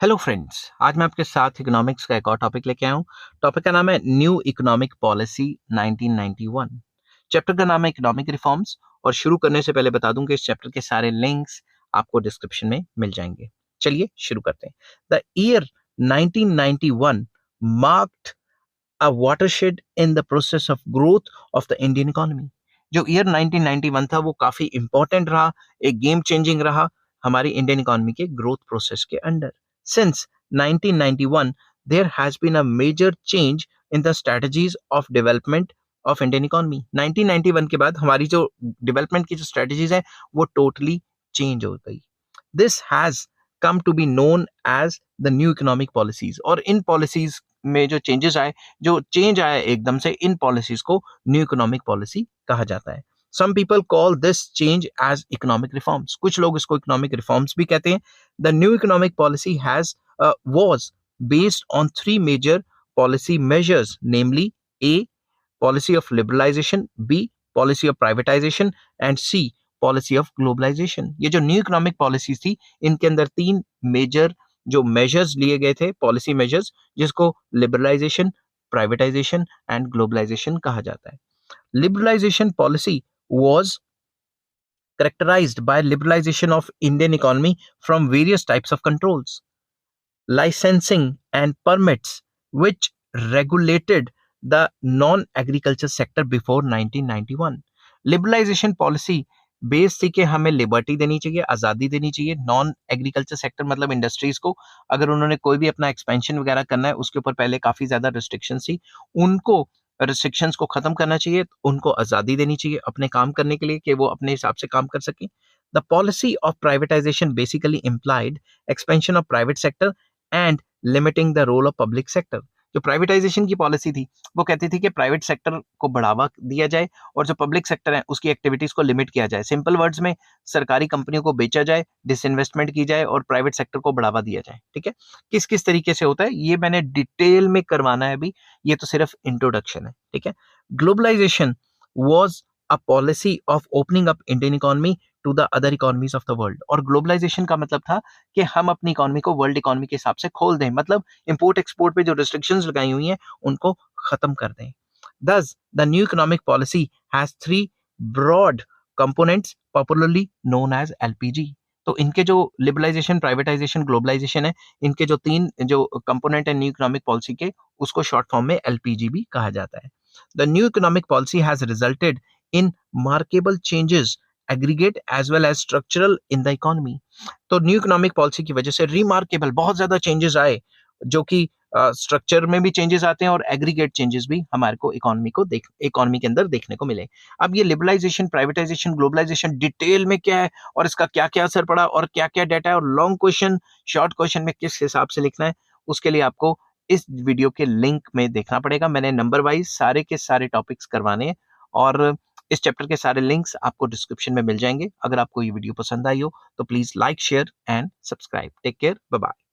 Hello friends, आज मैं आपके साथ इकोनॉमिक्स का एक और टॉपिक लेके आया हूँ। टॉपिक का नाम है न्यू इकोनॉमिक पॉलिसी 1991। चैप्टर का नाम है इकोनॉमिक रिफॉर्म्स। और शुरू करने से पहले बता दूं कि इस चैप्टर के सारे लिंक्स आपको डिस्क्रिप्शन में मिल जाएंगे। चलिए शुरू करते हैं। The year 1991 marked a watershed in the process of growth of the Indian economy। जो ईयर 1991 था वो काफी इंपॉर्टेंट रहा, एक गेम चेंजिंग रहा हमारी इंडियन इकोनॉमी के ग्रोथ प्रोसेस के under. Since 1991 there has been a major change in the strategies of development of Indian economy. 1991 के बाद हमारी जो डेवलपमेंट की जो स्ट्रेटजीज है वो टोटली चेंज हो गई। This has come to be known as the new economic policies. और इन पॉलिसीज में जो चेंजेस आए, जो चेंज आया एकदम से, इन पॉलिसीज को न्यू इकोनॉमिक पॉलिसी कहा जाता है। Some people call this change as economic reforms. कुछ लोग इसको इकोनॉमिक रिफॉर्म्स भी कहते हैं। The new economic policy has was based on three major policy measures, namely A policy of liberalisation, B policy of privatisation and C policy of globalisation. ये जो new economic policies थी, इनके अंदर तीन major जो मेजर्स लिए गए थे, पॉलिसी मेजर्स, जिसको लिबरलाइजेशन, प्राइवेटाइजेशन एंड ग्लोबलाइजेशन कहा जाता है। Liberalisation policy was characterized by liberalization of Indian economy from various types of controls, licensing and permits, which regulated the non-agriculture sector before 1991। Liberalisation policy base थी कि हमें liberty देनी चाहिए, आज़ादी देनी चाहिए नॉन एग्रीकल्चर सेक्टर मतलब इंडस्ट्रीज को। अगर उन्होंने कोई भी अपना एक्सपेंशन वगैरह करना है, उसके ऊपर पहले काफ़ी ज़्यादा रिस्ट्रिक्शंस थी, उनको रिस्ट्रिक्शंस को ख़त्म करना चाहिए, उनको आज़ादी देनी चाहिए अपने काम करने के लिए कि वो अपने हिसाब से काम कर सकें। The policy of privatisation basically implied expansion of private sector and limiting the role of public sector. जो प्राइवेटाइजेशन की पॉलिसी थी वो कहती थी कि प्राइवेट सेक्टर को बढ़ावा दिया जाए और जो पब्लिक सेक्टर है उसकी एक्टिविटीज को लिमिट किया जाए। सिंपल वर्ड्स में, सरकारी कंपनियों को बेचा जाए, डिसइन्वेस्टमेंट की जाए और प्राइवेट सेक्टर को बढ़ावा दिया जाए। ठीक है, किस किस तरीके से होता है ये मैंने डिटेल में करवाना है अभी, ये तो सिर्फ इंट्रोडक्शन है। ठीक है, globalisation was a policy of opening up Indian economy to the other economies of the world. और ग्लोबलाइजेशन का मतलब था कि हम अपनी इकोनॉमी को वर्ल्ड इकोनॉमी के हिसाब से खोल दें, मतलब इंपोर्ट एक्सपोर्ट पे जो रिस्ट्रिक्शंस लगाई हुई हैं उनको खत्म कर दें। Thus, the new economic policy has three broad components popularly known as LPG। तो इनके जो लिबरलाइजेशन, प्राइवेटाइजेशन, ग्लोबलाइजेशन है, इनके जो तीन जो कंपोनेंट है न्यू इकोनॉमिक पॉलिसी के, उसको शॉर्ट फॉर्म में एलपीजी भी कहा जाता है। The new economic policy has resulted in markable changes aggregate as well as structural in the economy. तो न्यू इकोनॉमिक पॉलिसी की वजह से रिमार्केबल बहुत ज्यादा चेंजेस आए, जो कि स्ट्रक्चर में भी चेंजेस आते हैं और एग्रीगेट चेंजेस भी हमारे को इकोनॉमी के अंदर देखने को मिले। अब ये लिबरलाइजेशन, प्राइवेटाइजेशन, ग्लोबलाइजेशन डिटेल में क्या है और इसका क्या क्या असर पड़ा और क्या क्या डाटा है, और लॉन्ग क्वेश्चन शॉर्ट क्वेश्चन में किस हिसाब से लिखना है, उसके लिए आपको इस वीडियो के लिंक में देखना पड़ेगा। मैंने नंबर वाइज सारे के सारे टॉपिक्स करवाने हैं और इस चैप्टर के सारे लिंक्स आपको डिस्क्रिप्शन में मिल जाएंगे। अगर आपको ये वीडियो पसंद आई हो तो please like, share and subscribe. Take care, bye bye.